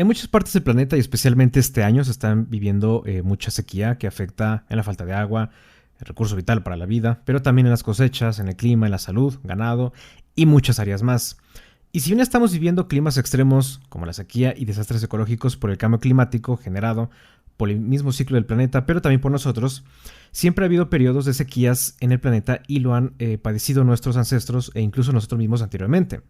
En muchas partes del planeta y especialmente este año se están viviendo mucha sequía que afecta en la falta de agua, el recurso vital para la vida, pero también en las cosechas, en el clima, en la salud, ganado y muchas áreas más. Y si bien estamos viviendo climas extremos como la sequía y desastres ecológicos por el cambio climático generado por el mismo ciclo del planeta, pero también por nosotros, siempre ha habido periodos de sequías en el planeta y lo han padecido nuestros ancestros e incluso nosotros mismos anteriormente.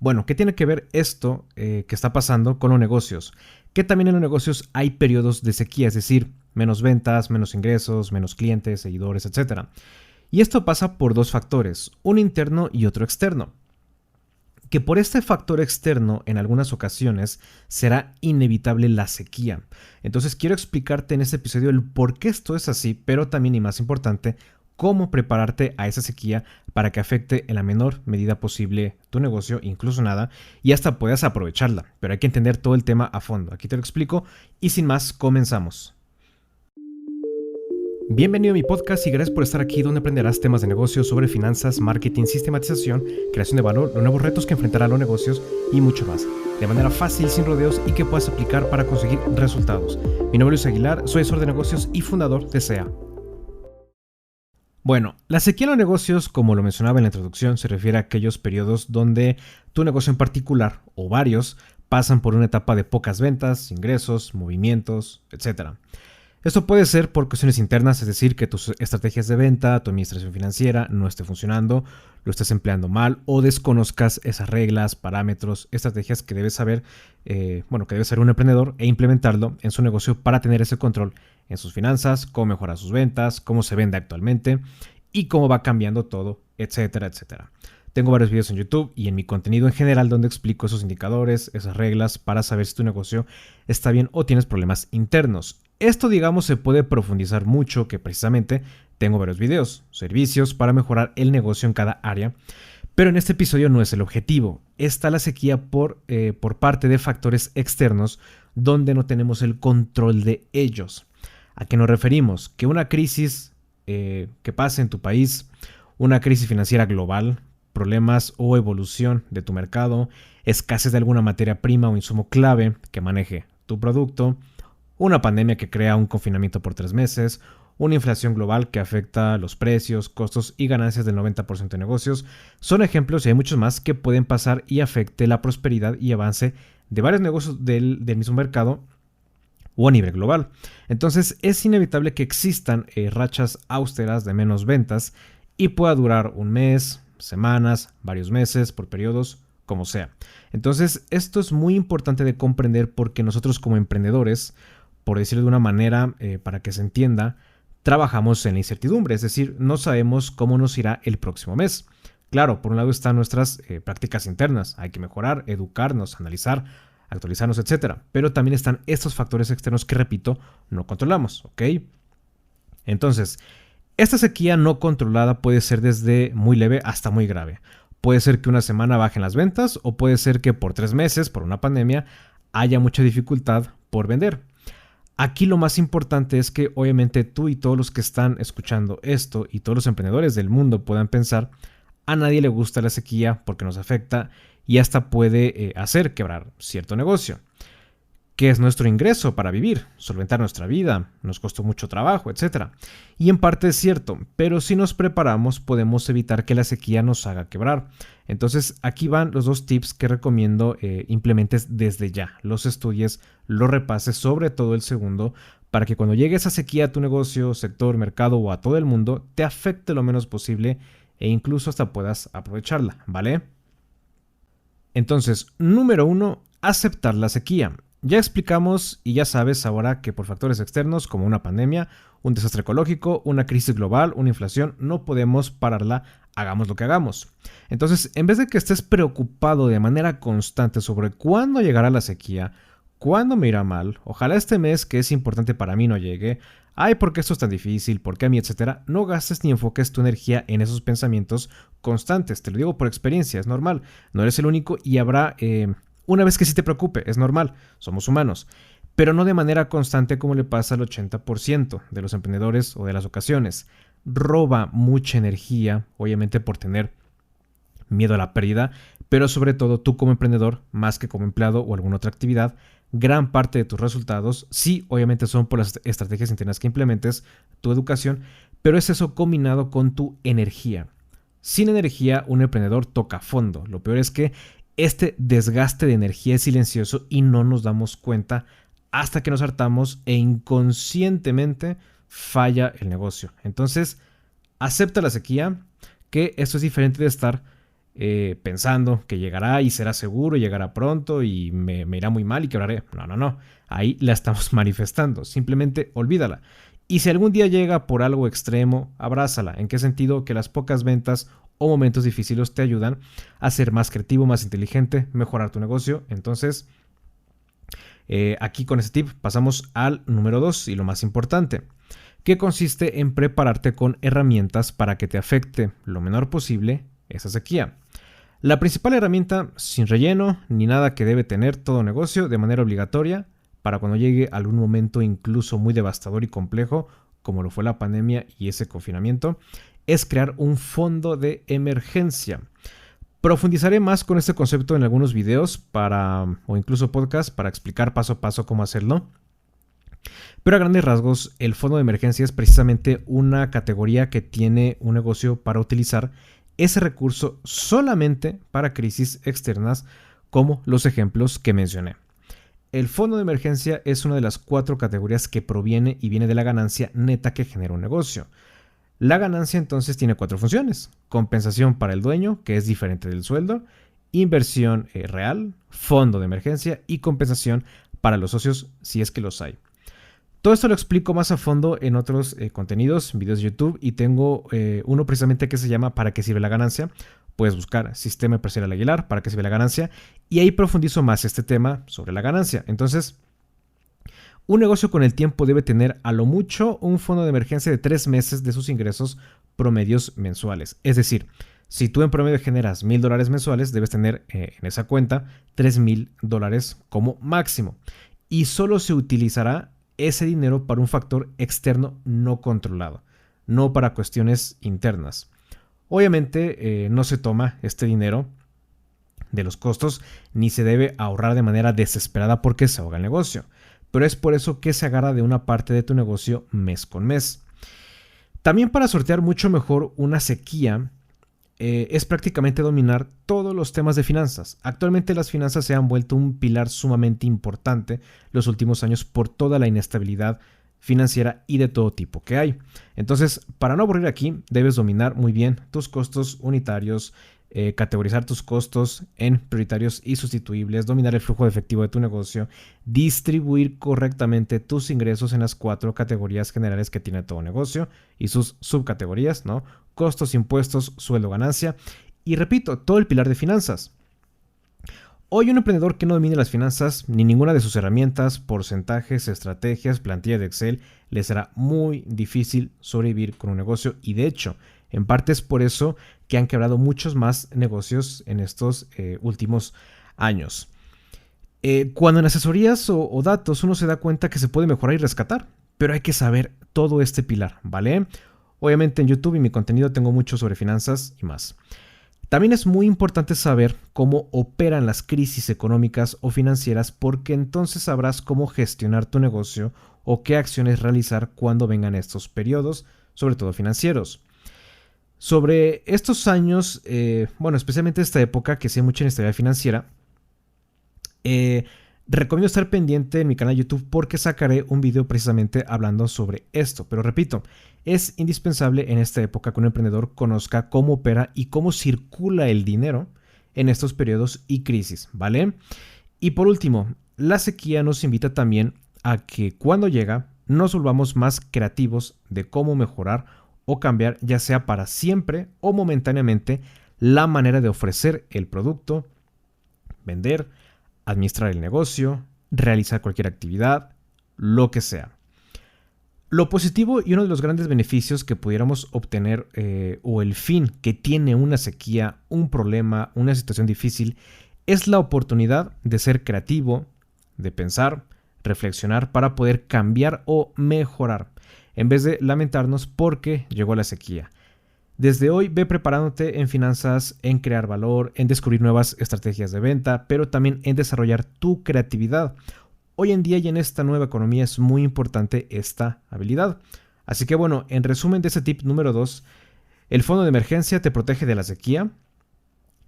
Bueno, ¿qué tiene que ver esto que está pasando con los negocios? Que también en los negocios hay periodos de sequía, es decir, menos ventas, menos ingresos, menos clientes, seguidores, etc. Y esto pasa por dos factores, uno interno y otro externo. Que por este factor externo en algunas ocasiones será inevitable la sequía. Entonces quiero explicarte en este episodio el por qué esto es así, pero también y más importante, cómo prepararte a esa sequía para que afecte en la menor medida posible tu negocio, incluso nada, y hasta puedas aprovecharla. Pero hay que entender todo el tema a fondo. Aquí te lo explico y sin más, comenzamos. Bienvenido a mi podcast y gracias por estar aquí donde aprenderás temas de negocios sobre finanzas, marketing, sistematización, creación de valor, los nuevos retos que enfrentarán los negocios y mucho más, de manera fácil, sin rodeos y que puedas aplicar para conseguir resultados. Mi nombre es Luis Aguilar, soy asesor de negocios y fundador de SEA. Bueno, la sequía en los negocios, como lo mencionaba en la introducción, se refiere a aquellos periodos donde tu negocio en particular, o varios, pasan por una etapa de pocas ventas, ingresos, movimientos, etc. Esto puede ser por cuestiones internas, es decir, que tus estrategias de venta, tu administración financiera no esté funcionando, lo estés empleando mal o desconozcas esas reglas, parámetros, estrategias que debes saber, que debe saber un emprendedor e implementarlo en su negocio para tener ese control en sus finanzas, cómo mejorar sus ventas, cómo se vende actualmente y cómo va cambiando todo, etcétera, etcétera. Tengo varios videos en YouTube y en mi contenido en general donde explico esos indicadores, esas reglas para saber si tu negocio está bien o tienes problemas internos. Esto, digamos, se puede profundizar mucho, que precisamente tengo varios videos, servicios para mejorar el negocio en cada área, pero en este episodio no es el objetivo. Está la sequía por parte de factores externos donde no tenemos el control de ellos. ¿A qué nos referimos? Que una crisis que pase en tu país, una crisis financiera global, problemas o evolución de tu mercado, escasez de alguna materia prima o insumo clave que maneje tu producto, una pandemia que crea un confinamiento por 3 meses, una inflación global que afecta los precios, costos y ganancias del 90% de negocios, son ejemplos y hay muchos más que pueden pasar y afecte la prosperidad y avance de varios negocios del mismo mercado o a nivel global. Entonces es inevitable que existan rachas austeras de menos ventas y pueda durar un mes, semanas, varios meses, por periodos, como sea. Entonces esto es muy importante de comprender porque nosotros como emprendedores, por decirlo de una manera para que se entienda, trabajamos en la incertidumbre, es decir, no sabemos cómo nos irá el próximo mes. Claro, por un lado están nuestras prácticas internas, hay que mejorar, educarnos, analizar, actualizarnos, etc. Pero también están estos factores externos que, repito, no controlamos, ¿ok? Entonces, esta sequía no controlada puede ser desde muy leve hasta muy grave. Puede ser que una semana bajen las ventas o puede ser que por 3 meses, por una pandemia, haya mucha dificultad por vender. Aquí lo más importante es que obviamente tú y todos los que están escuchando esto y todos los emprendedores del mundo puedan pensar, a nadie le gusta la sequía porque nos afecta y hasta puede hacer quebrar cierto negocio. ¿Qué es nuestro ingreso para vivir? Solventar nuestra vida, nos costó mucho trabajo, etc. Y en parte es cierto, pero si nos preparamos podemos evitar que la sequía nos haga quebrar. Entonces aquí van los 2 tips que recomiendo implementes desde ya. Los estudies, los repases, sobre todo el segundo, para que cuando llegue esa sequía a tu negocio, sector, mercado o a todo el mundo, te afecte lo menos posible e incluso hasta puedas aprovecharla, ¿vale? Entonces, número 1, aceptar la sequía. Ya explicamos y ya sabes ahora que por factores externos como una pandemia, un desastre ecológico, una crisis global, una inflación, no podemos pararla, hagamos lo que hagamos. Entonces, en vez de que estés preocupado de manera constante sobre cuándo llegará la sequía, cuándo me irá mal, ojalá este mes que es importante para mí no llegue, ay, ¿por qué esto es tan difícil? ¿Por qué a mí? Etcétera. No gastes ni enfoques tu energía en esos pensamientos constantes. Te lo digo por experiencia, es normal. No eres el único y habrá una vez que sí te preocupe, es normal, somos humanos, pero no de manera constante como le pasa al 80% de los emprendedores o de las ocasiones. Roba mucha energía, obviamente por tener miedo a la pérdida, pero sobre todo tú como emprendedor, más que como empleado o alguna otra actividad, gran parte de tus resultados, sí, obviamente son por las estrategias internas que implementes, tu educación, pero es eso combinado con tu energía. Sin energía, un emprendedor toca fondo. Lo peor es que este desgaste de energía es silencioso y no nos damos cuenta hasta que nos hartamos e inconscientemente falla el negocio. Entonces, acepta la sequía, que esto es diferente de estar pensando que llegará y será seguro, y llegará pronto y me irá muy mal y quebraré. No. Ahí la estamos manifestando. Simplemente olvídala. Y si algún día llega por algo extremo, abrázala. ¿En qué sentido? Que las pocas ventas o momentos difíciles te ayudan a ser más creativo, más inteligente, mejorar tu negocio. Entonces, aquí con este tip pasamos al número 2 y lo más importante, que consiste en prepararte con herramientas para que te afecte lo menor posible esa sequía. La principal herramienta, sin relleno ni nada que debe tener todo negocio de manera obligatoria para cuando llegue algún momento incluso muy devastador y complejo, como lo fue la pandemia y ese confinamiento, es crear un fondo de emergencia. Profundizaré más con este concepto en algunos videos o incluso podcasts para explicar paso a paso cómo hacerlo. Pero a grandes rasgos, el fondo de emergencia es precisamente una categoría que tiene un negocio para utilizar ese recurso solamente para crisis externas, como los ejemplos que mencioné. El fondo de emergencia es una de las 4 categorías que proviene y viene de la ganancia neta que genera un negocio. La ganancia entonces tiene 4 funciones: compensación para el dueño, que es diferente del sueldo; inversión real; fondo de emergencia; y compensación para los socios, si es que los hay. Todo esto lo explico más a fondo en otros contenidos, videos de YouTube, y tengo uno precisamente que se llama ¿Para qué sirve la ganancia? Puedes buscar Sistema Empresarial Aguilar, ¿para qué sirve la ganancia? Y ahí profundizo más este tema sobre la ganancia. Entonces, un negocio con el tiempo debe tener a lo mucho un fondo de emergencia de 3 meses de sus ingresos promedios mensuales. Es decir, si tú en promedio generas $1,000 mensuales, debes tener en esa cuenta $3,000 como máximo. Y solo se utilizará ese dinero para un factor externo no controlado, no para cuestiones internas. Obviamente no se toma este dinero de los costos ni se debe ahorrar de manera desesperada porque se ahoga el negocio, pero es por eso que se agarra de una parte de tu negocio mes con mes. También para sortear mucho mejor una sequía es prácticamente dominar todos los temas de finanzas. Actualmente las finanzas se han vuelto un pilar sumamente importante los últimos años por toda la inestabilidad financiera y de todo tipo que hay. Entonces, para no aburrir aquí, debes dominar muy bien tus costos unitarios, categorizar tus costos en prioritarios y sustituibles, dominar el flujo de efectivo de tu negocio, distribuir correctamente tus ingresos en las 4 categorías generales que tiene todo negocio y sus subcategorías, ¿no? Costos, impuestos, sueldo, ganancia. Y repito, todo el pilar de finanzas. Hoy un emprendedor que no domine las finanzas ni ninguna de sus herramientas, porcentajes, estrategias, plantilla de Excel, le será muy difícil sobrevivir con un negocio, y de hecho, en parte es por eso que han quebrado muchos más negocios en estos últimos años. Cuando en asesorías o datos uno se da cuenta que se puede mejorar y rescatar, pero hay que saber todo este pilar, ¿vale? Obviamente en YouTube y mi contenido tengo mucho sobre finanzas y más. También es muy importante saber cómo operan las crisis económicas o financieras, porque entonces sabrás cómo gestionar tu negocio o qué acciones realizar cuando vengan estos periodos, sobre todo financieros. Sobre estos años, especialmente esta época que sí hay mucha inestabilidad financiera, recomiendo estar pendiente en mi canal de YouTube porque sacaré un video precisamente hablando sobre esto. Pero repito, es indispensable en esta época que un emprendedor conozca cómo opera y cómo circula el dinero en estos periodos y crisis, ¿vale? Y por último, la sequía nos invita también a que cuando llega nos volvamos más creativos de cómo mejorar o cambiar, ya sea para siempre o momentáneamente, la manera de ofrecer el producto, vender, administrar el negocio, realizar cualquier actividad, lo que sea. Lo positivo y uno de los grandes beneficios que pudiéramos obtener o el fin que tiene una sequía, un problema, una situación difícil, es la oportunidad de ser creativo, de pensar, reflexionar para poder cambiar o mejorar, en vez de lamentarnos porque llegó la sequía. Desde hoy ve preparándote en finanzas, en crear valor, en descubrir nuevas estrategias de venta, pero también en desarrollar tu creatividad. Hoy en día y en esta nueva economía es muy importante esta habilidad. Así que bueno, en resumen de ese tip número 2, el fondo de emergencia te protege de la sequía,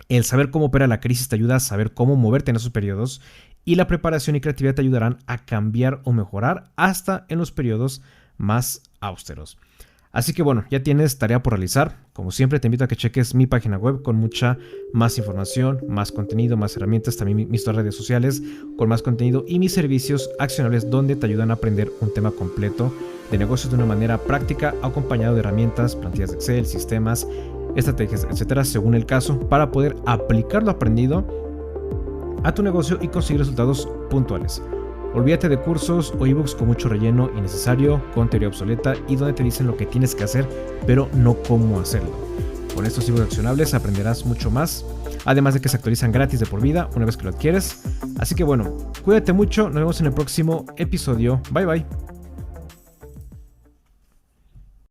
el saber cómo opera la crisis te ayuda a saber cómo moverte en esos periodos y la preparación y creatividad te ayudarán a cambiar o mejorar hasta en los periodos más austeros. Así que bueno, ya tienes tarea por realizar. Como siempre te invito a que cheques mi página web con mucha más información, más contenido, más herramientas, también mis redes sociales con más contenido y mis servicios accionables donde te ayudan a aprender un tema completo de negocios de una manera práctica, acompañado de herramientas, plantillas de Excel, sistemas, estrategias, etcétera, según el caso, para poder aplicar lo aprendido a tu negocio y conseguir resultados puntuales. Olvídate de cursos o ebooks con mucho relleno innecesario, con teoría obsoleta y donde te dicen lo que tienes que hacer, pero no cómo hacerlo. Con estos ebooks accionables aprenderás mucho más, además de que se actualizan gratis de por vida una vez que lo adquieres. Así que bueno, cuídate mucho, nos vemos en el próximo episodio. Bye bye.